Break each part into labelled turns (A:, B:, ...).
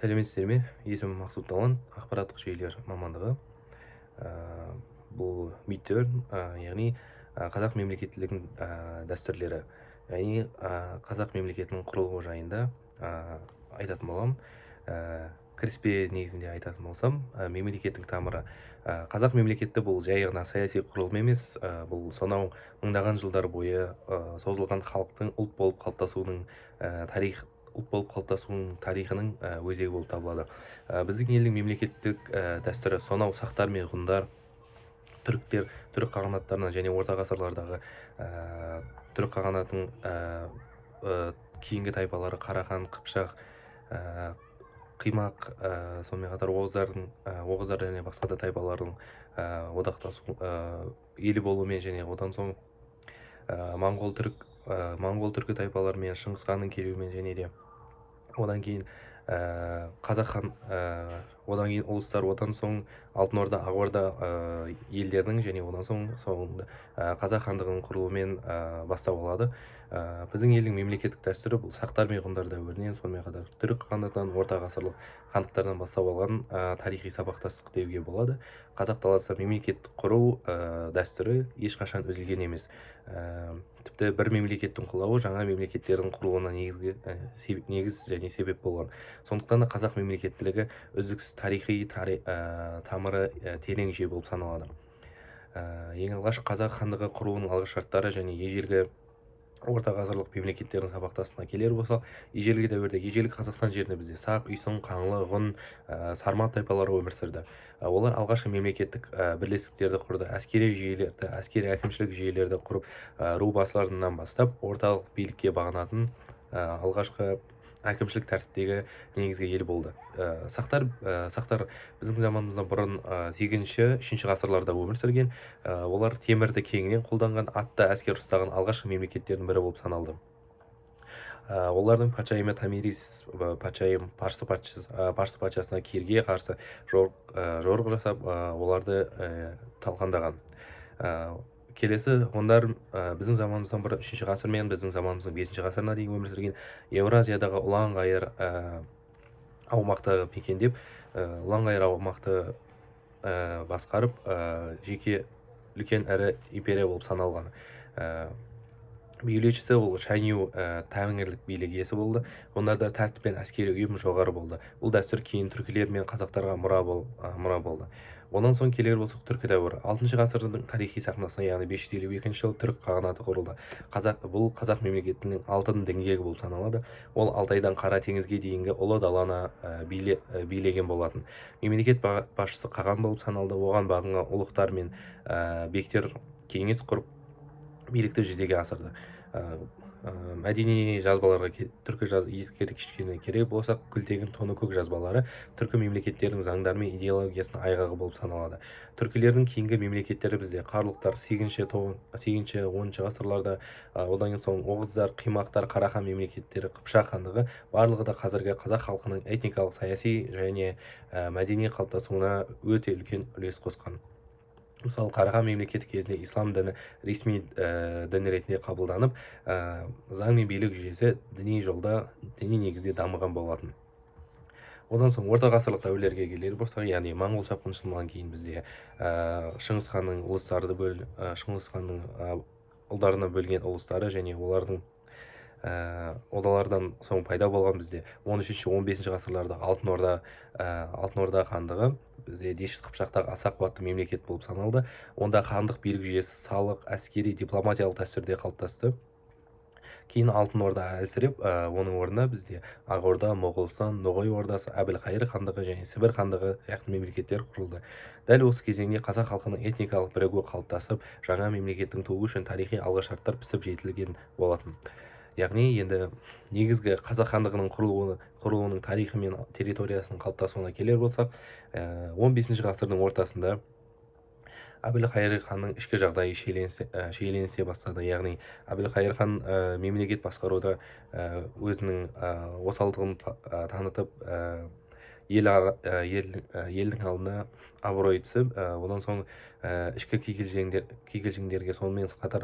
A: Сәлеметсіздер ме? Есімім Мақсұт Талант, ақпараттық жүйелер мамандығы. Бұл миттер, яғни қазақ мемлекеттілігінің дәстүрлері, яғни қазақ мемлекетінің құрылуы жайында айтатын боламын. Кіріспе негізінде айтатын болсам, мемлекеттің тамыры. Қазақ мемлекеті бұл жай ғана саяси құрылым емес, бұл сонау мыңдаған жылдар бойы созылған халықтың ұлт болып қалыптасуының тарихының өзегі болып табылады. Біздің елдің мемлекеттік дәстүрі сонау сақтар мен ғұндар, түріктер, түрік қағанаттарынан және орта ғасырлардағы түрік қағанатының кейінгі тайпалары Қарахан, Қыпшақ, Қимақ, сонымен қатар оғыздар және басқа да тайпалардың одақтасу елі болуымен және одан соң моңғол түркі тайпаларымен Шыңғыс ханның келуімен және де одан кейін қазақ хан, одан кейін ұлыстар, одан соң алтын орда, ақ орда елдерінің және одан соң соңында қазақ хандығының құрылуымен бастау алады. Біздің елдің мемлекеттік дәстүрі бұл сақтар мен ғұндар дәуірінен, сонымен қатар түрік қағанатынан, орта ғасырлық хандықтардан бастау алған тарихи сабақтастық деуге болады. Қазақ даласында мемлекеттік құру дәстүрі ешқашан үзілген емес. Тіпті бір мемлекеттің құлауы жаңа мемлекеттердің құрылуына негіз және себеп болған. Сондықтан да қазақ мемлекеттілігі үздіксіз тарихи тамыры терең жүйе болып саналады. Ең алғаш қазақ хандығы құруының алғы шарттары және ежелгі орта ғасырлық мемлекеттердің сабақтастығына келер болсақ, ежелгі дәуірде ежелгі Қазақстан жерінде бізде Сақ, Үйсін, Қаңлы, Ғұн, Сармат тайпалары өмір сүрді. Олар алғашқы мемлекеттік бірлестіктерді құрды, әскери әкімшілік жүйелерді құрып, ру басыларынан бастап орталық билікке бағынатын алғашқы әкімшілік тәртіптегі негізгі ел болды. Сақтар біздің заманымыздан бұрын 8-3 ғасырларда өмір сүрген. Олар темірді кеңінен қолданған, атты әскер ұстаған алғашқы мемлекеттердің бірі болып саналды. Олардың патшайымы Томирис патшайым Парсы патшасына Кирге қарсы жорық жасап, оларды талқандаған. Келесі ғұндар біздің заманымыздан бұрын 3 ғасыр мен біздің заманымыздың 5 ғасырына дейін өмір сүрген. Еуразиядағы ұлан-ғайыр аумақты мекендеп, ұлан-ғайыр аумақты басқарып, жеке үлкен ірі империя болып саналған. Билеушісі ол Шанью тәңірлік билік иесі болды. Ғұндарда тәртіп пен әскери ұйым жоғары болды. Бұл дәстүр кейін түркілер мен қазақтарға мұра болды. Онан соң келер болсақ түркі дәуірі. 6 ғасырдың тарихи сахнасына, яғни 552 жылы түрік қағанаты құрылды. Бұл қазақ мемлекетінің алтын діңгегі болып саналады. Ол Алтайдан Қара теңізге дейінгі ұлы даланы билеген болатын. Мемлекет басшысы қаған болып саналды. Оған бағынған ұлықтар мен бектер кеңес құрып билікті жүзеге асырды. Мәдени жазбаларға түркі ескерткіштері керек болсақ, Күлтегін тоны көк жазбалары түркі мемлекеттерінің заңдары мен идеологиясының айғағы болып саналады. Түркілердің кейінгі мемлекеттері бізде қарлұқтар 8-10 ғасырларда, одан соң оғыздар, қимақтар, Қарахан мемлекеттері, Қыпшақ хандығы барлығы да қазіргі қазақ халқының этникалық, саяси және мәдени қалыптасуына өте үлкен үлес қосқан. Мысалы, Қарахан мемлекеті кезінде ислам діні ресми дін ретінде қабылданып, заң мен билік жүйесі діни негізде дамыған болатын. Одан соң орта ғасырлық дәуірлерге келер болсақ, яғни моңғол шапқыншылығынан кейін бізде Шыңғыс ханның ұлдарына бөлген ұлыстары және олардың одалардан соң пайда болған бізде 13-15 ғасырларда Алтын Орда хандығы бізде Дешті Қыпшақтағы аса қуатты мемлекет болып саналды. Онда хандық билік жүйесі салық, әскери, дипломатиялық дәстүрде қалыптасты. Кейін Алтын Орда әлсіреп, оның орнына бізде Ақ Орда, Моғолстан, Ноғай ордасы, Әбілқайыр хандығы және Сібір хандығы сияқты мемлекеттер құрылды. Дәл осы кезеңде қазақ халқының этникалық бірігуі қалыптасып, жаңа мемлекеттің тууы үшін тарихи алғышарттар пісіп жетілген болатын. Яғни енді негізгі қазақ хандығының құрылуының тарихы мен территориясының қалыптасуына келер болсақ, 15 ғасырдың ортасында Әбілқайыр ханның ішкі жағдайы шиеленісе бастады. Яғни Әбілқайыр хан мемлекет басқаруда өзінің осалдығын танытып, елдің алдына абырой түсіп, одан соң ішкі кикілжіңдерге, сонымен қатар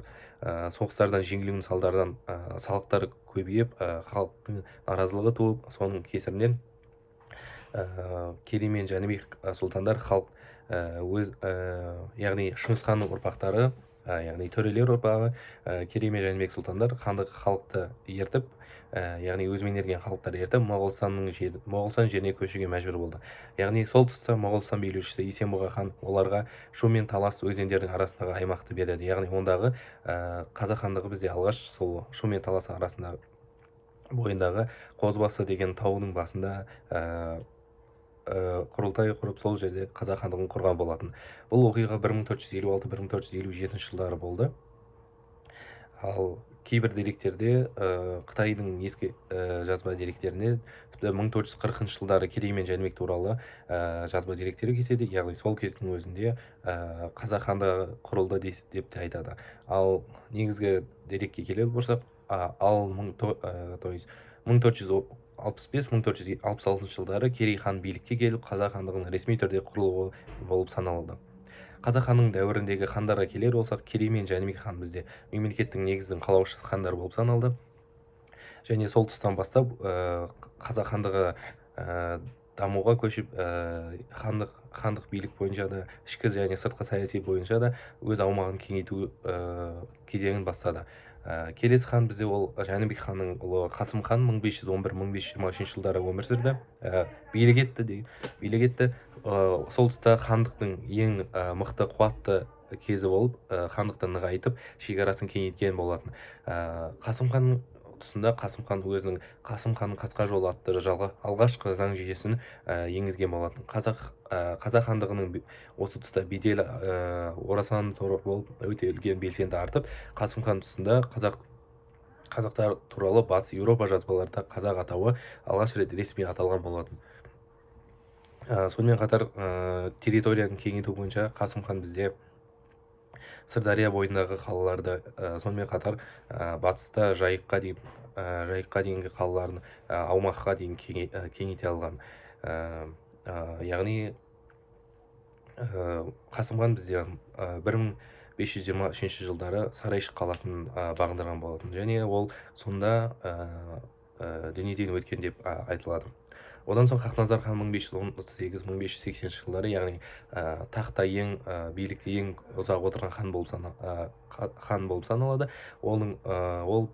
A: соғыстардан жеңілуінің салдарынан салықтар көбейіп, халықтың наразылығы туып, соның кесірінен керей мен жәнібек сұлтандар халық өз яғни шыңғыс ханның ұрпақтары, яғни төрелер ұрпағы, керей мен жәнібек сұлтандар халықты ертіп, яғни өзімен ерген халықтарды ертіп Моғолстан жеріне көшуге мәжбүр болды. Яғни сол тұста Моғолстан билеушісі Есенбұға хан оларға Шу мен Талас өзендердің арасындағы аймақты береді. Яғни ондағы қазақ хандығы бізде алғаш сол Шу мен Талас арасындағы бойындағы Қозбасы деген таудың басында құрылтай құрып, сол жерде қазақ хандығын құрған болатын. Бұл оқиға 1456-1457 жылдары болды. Ал кейбір деректерде, Қытайдың ескі жазба деректеріне тіпті 1440 жылдары Керей мен Жәнібек туралы жазба деректері кездеседі. Яғни сол кездің өзінде қазақ хандығы құрылды деп те айтады. Ал негізгі дерекке келер болсақ, ал 1465-1466 жылдары Керей хан билікке келіп, қазақ хандығының ресми түрде құрылуы болып саналды. Қазақ ханның дәуіріндегі хандарға келер болсақ, Керей мен Жәнібек хан бізде мемлекеттің негізін қалаушы хандар болып саналды. Және сол тұстан бастап қазақ хандығы дамуға көшіп, хандық билік бойынша да, ішкі және сыртқы саяси бойынша да өз аумағын кеңейту кезеңін бастады. Келесі хан бізде ол Жәнібек ханның ұлы Қасым хан 1511-1523 жылдары өмір сүрді. Билік етті. Сол тұста хандықтың ең мықты, қуатты кезі болып, хандықты нығайтып, шекарасын кеңейткен болатын. Қасым хан тұсында Қасым хан өзінің Қасым ханның қасқа жолы атты алғашқы заң жүйесін енгізген болатын. Қазақ хандығының осы тұста беделі орасан зор болып, өте үлкен белсенді артып, Қасым хан тұсында қазақтар туралы батыс Еуропа жазбаларында қазақ атауы алғаш рет ресми аталған болатын. Сонымен қатар территорияны кеңейту бойынша Қасым хан бізде Сырдария бойындағы қалаларды, сонымен қатар батыста Жайыққа дейінгі қалаларын аумаққа дейін кеңейте алған. Яғни Қасым хан бізде 1523 жылдары Сарайшық қаласын бағындырған болатын. Және ол сонда дүниеден өткен деп айтылады. Одан соң Хақназар хан 1518-1580 жылдары, яғни тақта билікте ең ұзақ отырған хан болып саналады. Ол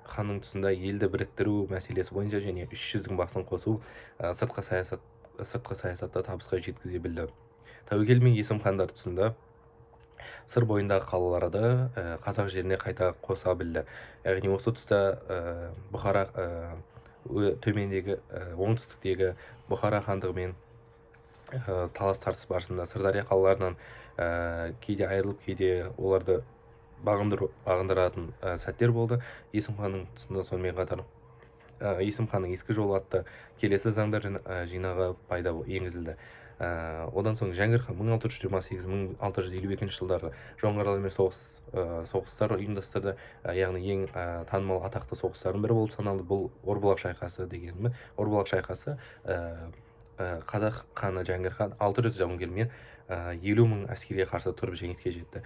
A: ханның тұсында елді біріктіру мәселесі бойынша және 300-дің басын қосу сыртқы саясатта табысқа жеткізе білді. Тәуекел мен Есім хандар тұсында сыр бойындағы қалаларды қазақ жеріне қайта қоса білді. Яғни осы тұста Бұхара төмендегі оңтүстіктегі Бұхара хандығымен талас тартыс барысында Сырдария қалаларынан кейде айырылып, кейде оларды бағындыратын сәттер болды. Есім ханның тұсында сонымен қатар Есім ханның ескі жолы атты келесі заңдар жинағы енгізілді. Одан соң Жәңгір хан 1628-1652 жылдары жоңғарлармен соғыстар ұйымдастырды. Яғни ең танымал атақты соғыстардың бірі болып саналды. Бұл Орбұлақ шайқасы дегеніміз. Орбұлақ шайқасы қазақ ханы Жәңгір хан 600 жауынгермен 50.000 әскерге қарсы тұрып жеңіске жетті.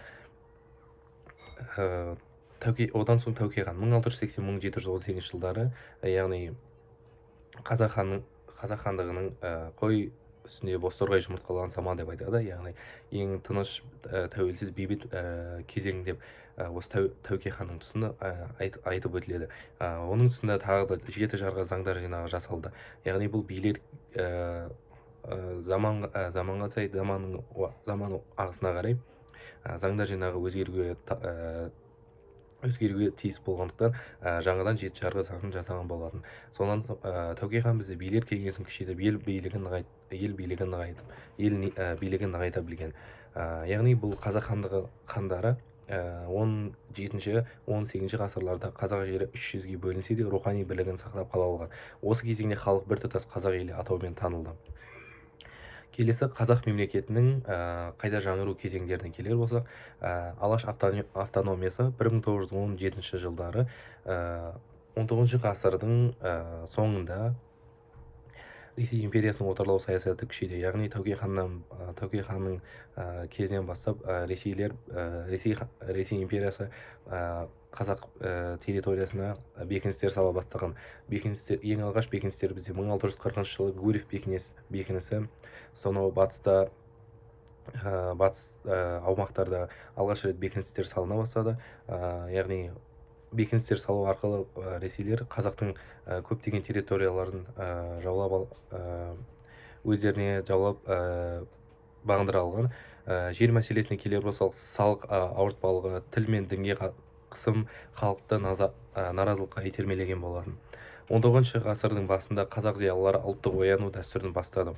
A: Одан соң Тәуке хан 1680-1718 жылдары, яғни қазақ хандығының қой үстінде бозторғай жұмыртқалаған заман деп айтады. Яғни ең тыныш, тәуелсіз, бейбіт кезең деп осы Тәуке ханның тұсында айтып өтіледі. Оның тұсында тағы да 7 жарғы заңдар жинағы жасалды. Яғни бұл билер заманға сай, заман ағысына қарай заңдар жинағы өзгеруге тиіс болғандықтан жаңадан 7 жарғы заңын жасаған болатын. Сонан Тәуке хан бізде билер кеңесін күшейтіп, ел билігін нығайта білген. Яғни бұл қазақ хандары 17-18 ғасырларда қазақ жері 300-ге бөлінсе де рухани бірлігін сақтап қала алған. Осы кезеңде халық біртұтас қазақ елі атаумен танылды. Келесі қазақ мемлекетінің қайта жаңғыру кезеңдеріне келер болсақ, Алаш автономиясы 1917 жылдары 19 ғасырдың соңында Ресей империясының отарлау саясаты күшейді. Яғни Тәуке ханның кезінен бастап Ресей империясы қазақ территориясына бекіністер сала бастаған. Ең алғаш бекіністер бізде 1640 жылы Гурьев бекінісі, сонау батыс аумақтарда алғаш рет бекіністер салына бастады. Яғни бекіністер салу арқылы ресейлер қазақтың көптеген территорияларын өздеріне жаулап бағындыра алған. Жер мәселесіне келер болсақ, салық ауыртпалығы, тіл мен дінге қысым халықты наразылыққа итермелеген болатын. 19 ғасырдың басында қазақ зиялылары ұлттық ояну дәстүрін бастады.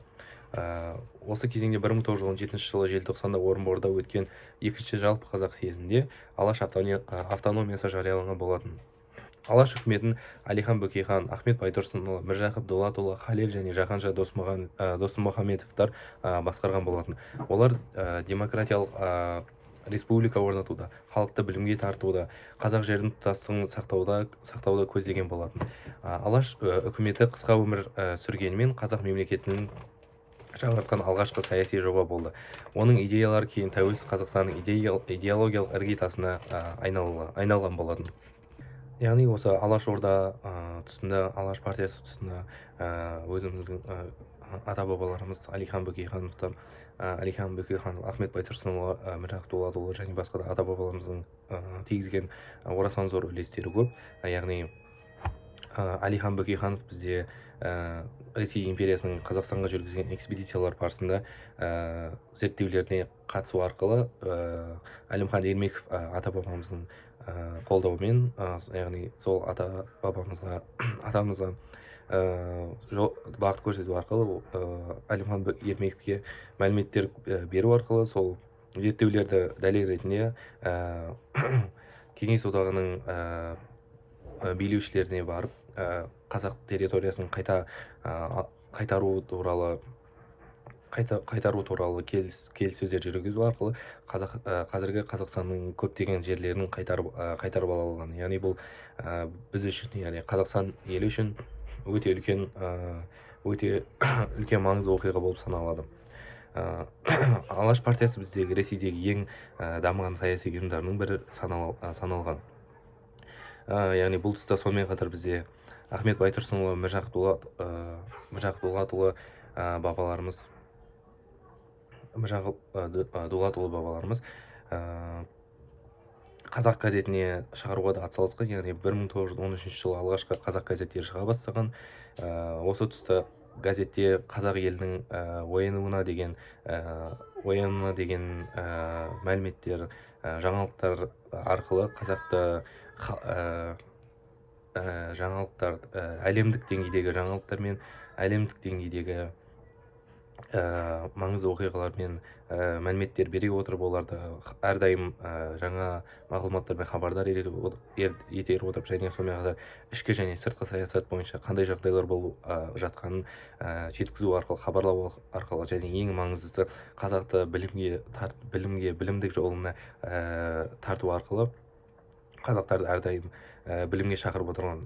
A: Осы кезеңде 1917 жылы желтоқсанда Орынборда өткен екінші жалпы қазақ съезінде Алаш автономиясы жарияланған болатын. Алаш үкіметін Әлихан Бөкейхан, Ахмет Байтұрсынұлы, Міржақып Дулатұлы, Халел және Жаһанша Досмұхамедовтар басқарған болатын. Олар демократиялық республика орнатуда, халықты білімге тартуда, қазақ жерінің тұтастығын сақтауда көздеген болатын. Алаш үкіметі қысқа өмір сүргенімен қазақ мемлекетінің жаңғыртқан алғашқы саяси жоба болды. Оның идеялары кейін тәуелсіз Қазақстанның идеологиялық іргетасына айналған болатын. Яғни осы Алаш Орда тұсында, Алаш партиясы тұсында өзіміздің ата-бабаларымыз Әлихан Бөкейхановтар, Ахмет Байтұрсынұлы, Міржақып Дулатұлы және басқа да ата-бабаларымыздың тигізген орасан зор үлестері көп. Яғни Әлихан Бөкейханов бізде Ресей империясының Қазақстанға жүргізген экспедициялар барысында зерттеулеріне қатысу арқылы Әлімхан Ермеков ата-бабамыздың қолдауымен, яғни сол атамызға бағыт көрсету арқылы Әлімхан Ермековке мәліметтер беру арқылы сол зерттеулерді дәлел ретінде Кеңес одағының билеушілеріне барып қазақ территориясын қайтару туралы келіссөздер жүргізу арқылы қазіргі Қазақстанның көптеген жерлерін қайтарып ала алған. Яғни бұл біз үшін, яғни Қазақстан елі үшін өте үлкен маңызды оқиға болып саналады. Алаш партиясы біздегі Ресейдегі ең дамыған саяси ұйымдарының бірі саналған. Яғни бұл тұста сонымен қатар бізде Ахмет Байтұрсынұлы, Міржақып Дулатұлы бабаларымыз қазақ газетіне шығаруға да атсалысқан. Яғни 1913 жылы алғашқы қазақ газеттері шыға бастаған. Осы тұста газетте қазақ елінің оянуына деген мәліметтер, жаңалықтар арқылы қазақты әлемдік деңгейдегі жаңалықтар мен әлемдік деңгейдегі маңызды оқиғалар мен мәліметтер бере отырып, оларды әрдайым жаңа мағлұматтармен хабардар етер отырып, және сонымен қатар ішкі және сыртқы саясат бойынша қандай жағдайлар болып жатқанын жеткізу арқылы, хабарлау арқылы, және ең маңыздысы қазақты білімдік жолына тарту арқылы қазақтарды әрдайым білімге шақырып отырған.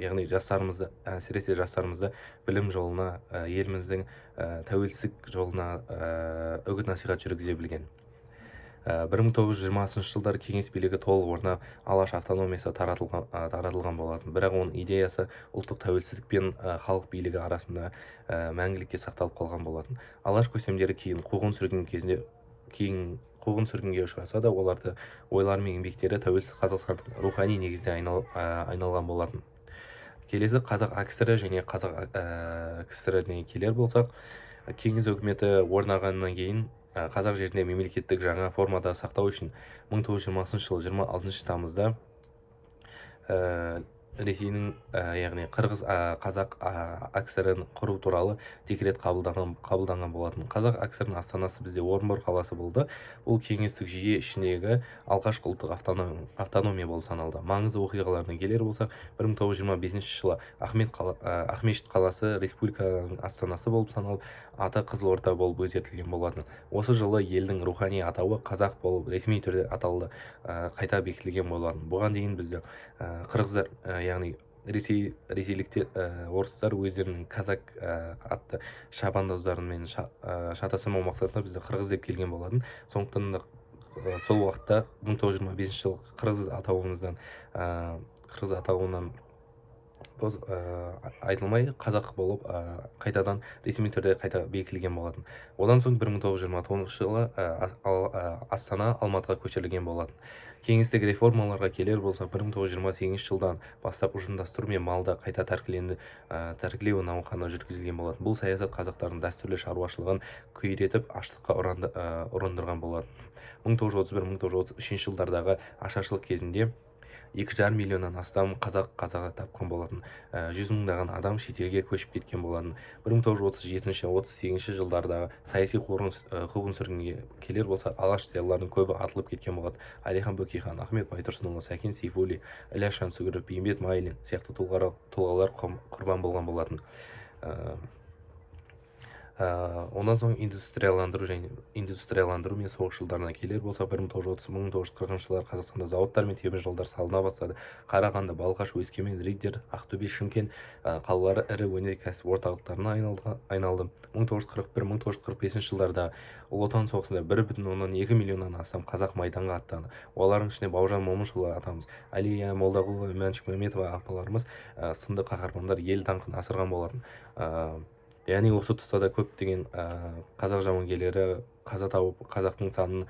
A: Яғни әсіресе жастарымызды білім жолына, еліміздің тәуелсіздік жолына үгіт насихат жүргізе білген. 1920 жылдар кеңес билігі толық орнап, Алаш автономиясы таратылған болатын. Бірақ оның идеясы ұлттық тәуелсіздік пен халық билігі арасында мәңгілікке сақталып қалған болатын. Алаш көсемдері кейін қуғын сүргінге ұшыраса да, оларды ойлары мен еңбектері тәуелсіз Қазақстанның рухани негізіне айналған болатын. Келесі қазақ АКСР және қазақ КСР-не келер болсақ, кеңес өкіметі орнағаннан кейін қазақ жерінде мемлекеттік жаңа формада сақтау үшін 1920 жылы 26 тамызда Ресейдің, яғни қазақ АКСР-ін құру туралы декрет қабылданған болатын. Қазақ АКСР-ның астанасы бізде Орынбор қаласы болды. Бұл кеңестік жүйе ішіндегі алғашқы ұлттық автономия болып саналды. Маңызды оқиғаларына келер болсақ, 1925 жылы Ақмешіт қаласы республиканың астанасы болып саналып, аты Қызылорда болып өзгертілген болатын. Осы жылы елдің рухани атауы қазақ болып ресми түрде аталды, қайта бекітілген болатын. Бұған дейін бізді қырғыздар, яғни ресейліктер, орыстар өздерінің казак атты шабандоздарымен шатастырмау мақсатында бізді қырғыз деп келген болатын. Сондықтан да сол уақытта 1925 жылы қырғыз атауынан айтылмай қазақ болып қайтадан ресми түрде қайта бекітілген болатын. Одан соң 1929 жылы Астана Алматыға көшірілген болатын. Кеңестік реформаларға келер болса 1928 жылдан бастап ұжымдастыру мен малды қайта тәркілеу науқаны жүргізілген болатын. Бұл саясат қазақтардың дәстүрлі шаруашылығын күйретіп аштыққа ұрындырған болатын. 1931-1933 жылдардағы ашаршылық кезінде 2,5 миллионнан астам қаза тапқан болатын. 100 мыңдаған адам шетелге көшіп кеткен болатын. 1937-38 жылдардағы саяси қуғын-сүргінге келер болса, алаш зиялыларының көбі атылып кеткен болатын. Әлихан Бөкейхан, Ахмет Байтұрсынұлы, Сәкен Сейфуллин, Ілияс Жансүгіров, Бейімбет Майлин сияқты тұлғалар құрбан болған болатын. Онан соң индустрияландыру мен соғыс жылдарына келер болса, 1930-1940 жылдар Қазақстанда зауыттар мен темір жолдар салына бастады. Қарағанды, Балқаш, Өскемен, Риддер, Ақтөбе, Шымкент қалалары ірі өнеркәсіп орталықтарына айналды. 1941-1945 жылдарда Ұлы Отан соғысында 1,2 миллионнан астам қазақ майданға аттанды. Олардың ішінде Бауыржан Момышұлы атамыз, Әлия Молдағұлова, Мәншүк Мәметова апаларымыз сынды қаһармандар ел даңқын асырған болатын. Яғни осы тұста да көптеген қазақ жауынгерлері қаза тауып, қазақтың санын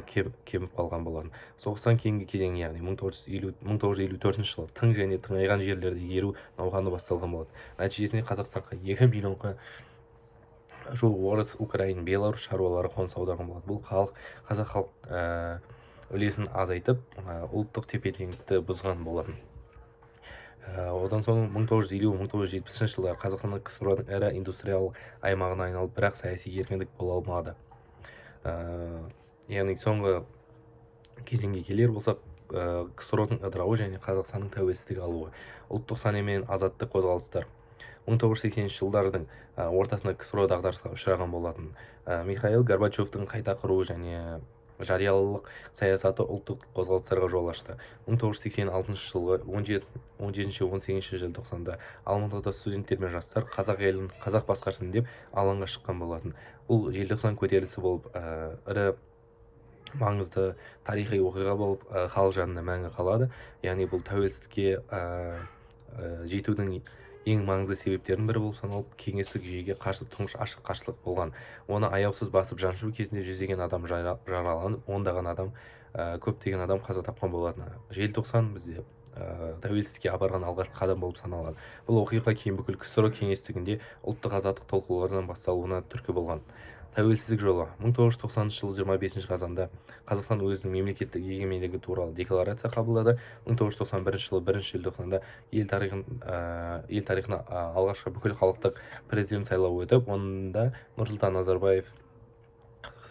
A: кеміп қалған болатын. Соғыстан кейінгі кезең, яғни 1954 жылы тың және тыңайған жерлерді игеру науқаны басталған болады. Нәтижесінде Қазақстанға 2 миллионға жуық орыс, украин, белорус шаруалары қоныс аударған болады. Бұл қазақ халық үлесін азайтып, ұлттық тепе-теңдікті бұзған болатын. Одан соң 1950-1970 жылдар Қазақстан КСР-ның ірі индустриялық аймағына айналып, бірақ саяси еркіндік бола алмады. Яғни соңғы кезеңге келер болсақ, КСР-ның ыдырауы және Қазақстанның тәуелсіздік алуы, ұлттық сана мен азаттық қозғалыстар. 1980 жылдардың ортасында КСР дағдарысқа ұшыраған болатын. Михаил Горбачевтың қайта құруы және жариялылық саясаты ұлттық қозғалыстарға жол ашты. 1986 жылғы 17-18 желтоқсанда Алматыда студенттер мен жастар қазақ елін қазақ басқарсын деп алаңға шыққан болатын. Бұл желтоқсан көтерілісі болып, ірі маңызды тарихи оқиға болып, халық жанында мәңгі қалады. Яғни бұл тәуелсіздікке жетудің ең маңызды себептердің бірі болып саналып, кеңестік жүйеге қарсы тұңғыш ашық қарсылық болған. Оны аяусыз басып жаншу кезінде жүздеген адам жараланып, көптеген адам қаза тапқан болатын. Желтоқсан бізде тәуелсіздікке апарған алғашқы қадам болып саналған. Бұл оқиға кейін бүкіл КСР кеңестігінде ұлттық азаттық толқулардан басталуына түрткі болған. Тәуелсіздік жолы 1990 жылы 25 қазанда Қазақстан өзінің мемлекеттік егемендігі туралы декларация қабылдады. 1991 жылы 1 желтоқсанда ел тарихына алғашқы бүкіл халықтық президент сайлауы өтіп, онда Нұрсұлтан Назарбаев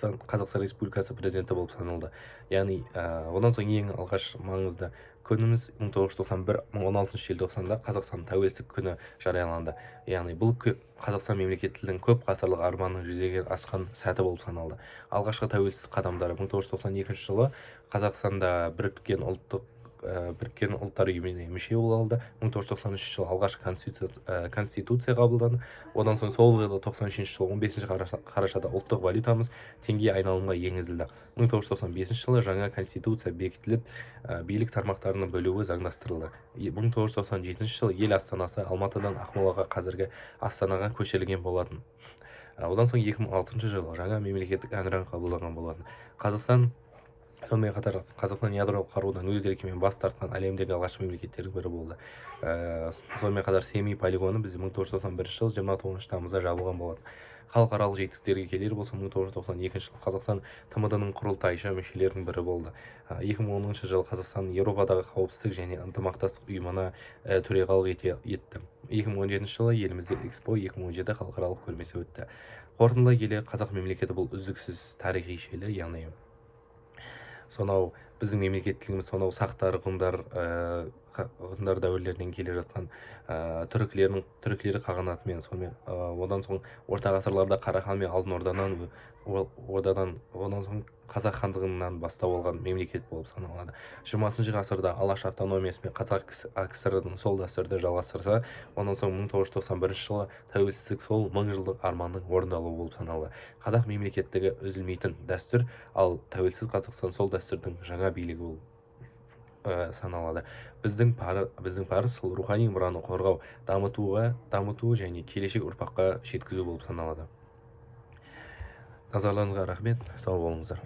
A: Қазақстан Республикасы президенті болып саналды. Яғни одан соң ең алғаш маңызды күніміз 1991 желтоқсанда Қазақстан тәуелсіздік күні жарияланды. Яғни бұл Қазақстан мемлекеттілігінің көп ғасырлық арманның жүзеге асқан сәті болып саналды. Алғашқы тәуелсіздік қадамдары 1992 жылы Қазақстанда Біріккен ұлттар ұйымына мүше болды. 1993 жылы алғашқы конституция қабылданды. Одан соң сол жылы 93 жылы 15 қарашада ұлттық валютамыз теңге айналымға енгізілді. 1995 жылы жаңа конституция бекітіліп, билік тармақтарының бөлуі заңдастырылды. 1997 жылы ел астанасы Алматыдан Ақмолаға, қазіргі Астанаға көшірілген болатын. Одан соң 2006 жылы жаңа мемлекеттік әнұран қабылданған болатын. Сонымен қатар Қазақстан ядролық қарудан өз еркімен бас тартқан әлемдегі алғашқы мемлекеттердің бірі болды. Сонымен қатар Семей полигоны бізде 1991 жылы 29 тамызда жабылған болатын. Халықаралық жетістіктерге келер болса, 1992 жылы Қазақстан ТМД-ның құрылтайшы мүшелерінің бірі болды. 2010 жылы Қазақстан Еуропадағы қауіпсіздік және ынтымақтастық ұйымына төрағалық етті. 2017 жылы елімізде Экспо 2017 халықаралық көрмесі өтті. Қорытындылай келе, қазақ мемлекеті бұл үздіксіз тарихи желі, яғни сонау біздің мемлекеттілігіміз сонау сақтар, ғұндар ғұндар дәуірлерінен келе жатқан түркілер қағанатымен, сонымен одан соң орта ғасырларда Қарахан мен Алтын одан соң Қазақ хандығынан бастау алған мемлекет болып саналады. 20 ғасырда Алаш автономиясы мен Қазақ АКСР-дің сол дәстүрді жалғастырса, онан соң 1991 жылы тәуелсіздік сол 1000 жылдық арманның орындалуы болып саналады. Қазақ мемлекеттігі үзілмейтін дәстүр, ал тәуелсіз Қазақстан сол дәстүрдің жаңа билігі болып саналады. Біздің парыз сол рухани мұраны қорғау, дамыту және келешек ұрпаққа жеткізу болып саналады. Назарларыңызға рахмет, сау болыңыздар.